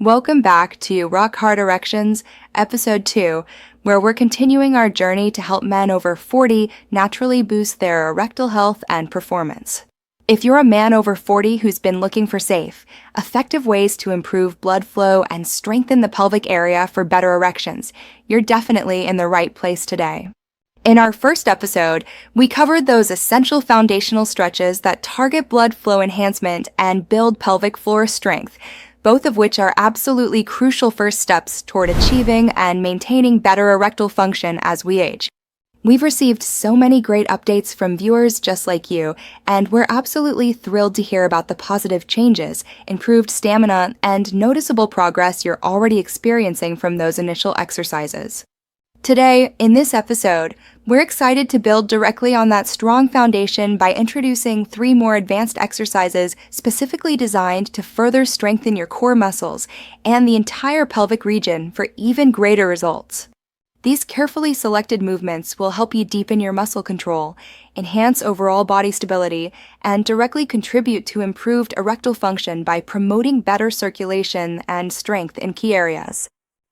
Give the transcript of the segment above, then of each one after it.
Welcome back to Rock Hard Erections, Episode 2, where we're continuing our journey to help men over 40 naturally boost their erectile health and performance. If you're a man over 40 who's been looking for safe, effective ways to improve blood flow and strengthen the pelvic area for better erections, you're definitely in the right place today. In our first episode, we covered those essential foundational stretches that target blood flow enhancement and build pelvic floor strength, both of which are absolutely crucial first steps toward achieving and maintaining better erectile function as we age. We've received so many great updates from viewers just like you, and we're absolutely thrilled to hear about the positive changes, improved stamina, and noticeable progress you're already experiencing from those initial exercises. Today, in this episode, we're excited to build directly on that strong foundation by introducing 3 more advanced exercises specifically designed to further strengthen your core muscles and the entire pelvic region for even greater results. These carefully selected movements will help you deepen your muscle control, enhance overall body stability, and directly contribute to improved erectile function by promoting better circulation and strength in key areas.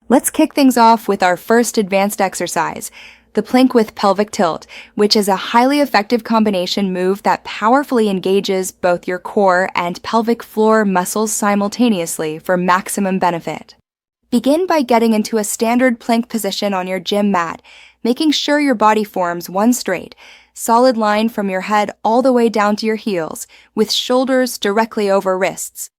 Let's kick things off with our first advanced exercise, the plank with pelvic tilt, which is a highly effective combination move that powerfully engages both your core and pelvic floor muscles simultaneously for maximum benefit. Begin by getting into a standard plank position on your gym mat, making sure your body forms one straight, solid line from your head all the way down to your heels, with shoulders directly over wrists.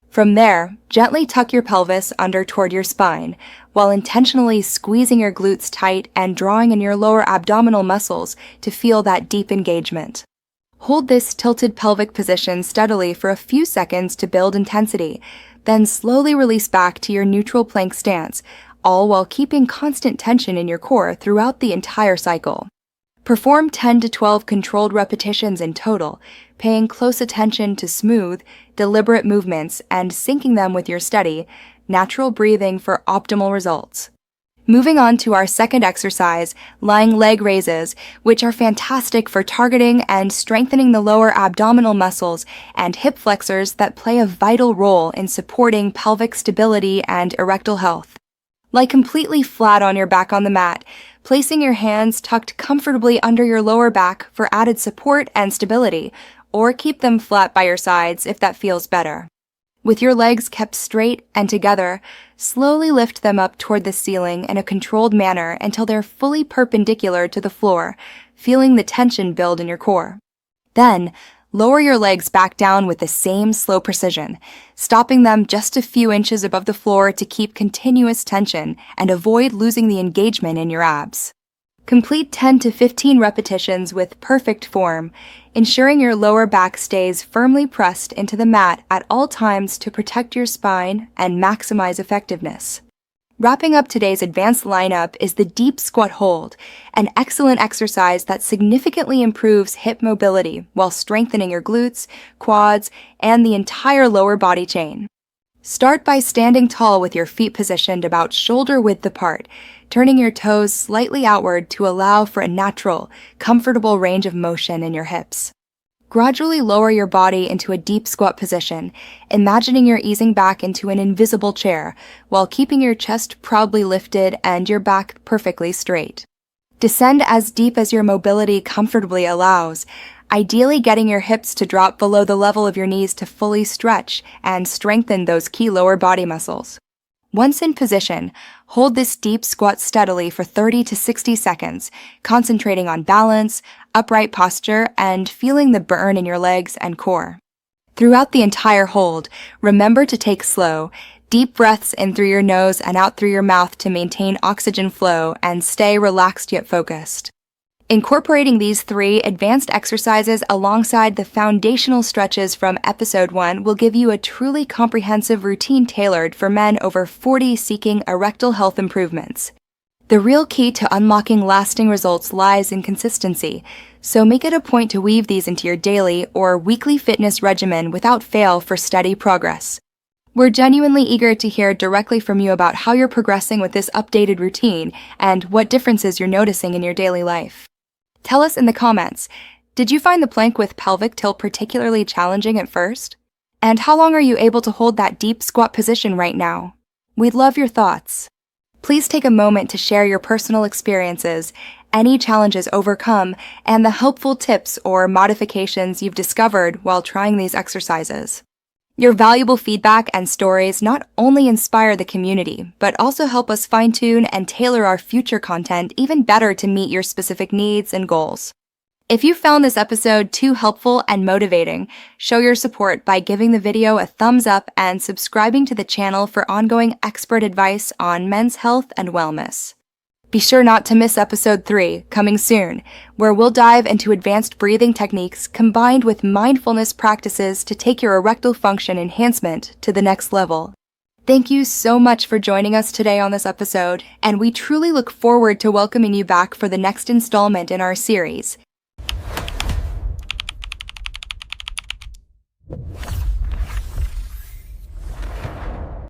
From there, gently tuck your pelvis under toward your spine, while intentionally squeezing your glutes tight and drawing in your lower abdominal muscles to feel that deep engagement. Hold this tilted pelvic position steadily for a few seconds to build intensity, then slowly release back to your neutral plank stance, all while keeping constant tension in your core throughout the entire cycle. Perform 10 to 12 controlled repetitions in total, paying close attention to smooth, deliberate movements and syncing them with your steady, natural breathing for optimal results. Moving on to our second exercise, lying leg raises, which are fantastic for targeting and strengthening the lower abdominal muscles and hip flexors that play a vital role in supporting pelvic stability and erectile health. Lie completely flat on your back on the mat, placing your hands tucked comfortably under your lower back for added support and stability, or keep them flat by your sides if that feels better. With your legs kept straight and together, slowly lift them up toward the ceiling in a controlled manner until they're fully perpendicular to the floor, feeling the tension build in your core. Then, lower your legs back down with the same slow precision, stopping them just a few inches above the floor to keep continuous tension and avoid losing the engagement in your abs. Complete 10 to 15 repetitions with perfect form, ensuring your lower back stays firmly pressed into the mat at all times to protect your spine and maximize effectiveness. Wrapping up today's advanced lineup is the deep squat hold, an excellent exercise that significantly improves hip mobility while strengthening your glutes, quads, and the entire lower body chain. Start by standing tall with your feet positioned about shoulder width apart, turning your toes slightly outward to allow for a natural, comfortable range of motion in your hips. Gradually lower your body into a deep squat position, imagining you're easing back into an invisible chair while keeping your chest proudly lifted and your back perfectly straight. Descend as deep as your mobility comfortably allows, ideally getting your hips to drop below the level of your knees to fully stretch and strengthen those key lower body muscles. Once in position, hold this deep squat steadily for 30 to 60 seconds, concentrating on balance, upright posture, and feeling the burn in your legs and core. Throughout the entire hold, remember to take slow, deep breaths in through your nose and out through your mouth to maintain oxygen flow and stay relaxed yet focused. Incorporating these 3 advanced exercises alongside the foundational stretches from Episode 1 will give you a truly comprehensive routine tailored for men over 40 seeking erectile health improvements. The real key to unlocking lasting results lies in consistency, so make it a point to weave these into your daily or weekly fitness regimen without fail for steady progress. We're genuinely eager to hear directly from you about how you're progressing with this updated routine and what differences you're noticing in your daily life. Tell us in the comments, did you find the plank with pelvic tilt particularly challenging at first? And how long are you able to hold that deep squat position right now? We'd love your thoughts. Please take a moment to share your personal experiences, any challenges overcome, and the helpful tips or modifications you've discovered while trying these exercises. Your valuable feedback and stories not only inspire the community, but also help us fine-tune and tailor our future content even better to meet your specific needs and goals. If you found this episode too helpful and motivating, show your support by giving the video a thumbs up and subscribing to the channel for ongoing expert advice on men's health and wellness. Be sure not to miss episode 3, coming soon, where we'll dive into advanced breathing techniques combined with mindfulness practices to take your erectile function enhancement to the next level. Thank you so much for joining us today on this episode, and we truly look forward to welcoming you back for the next installment in our series.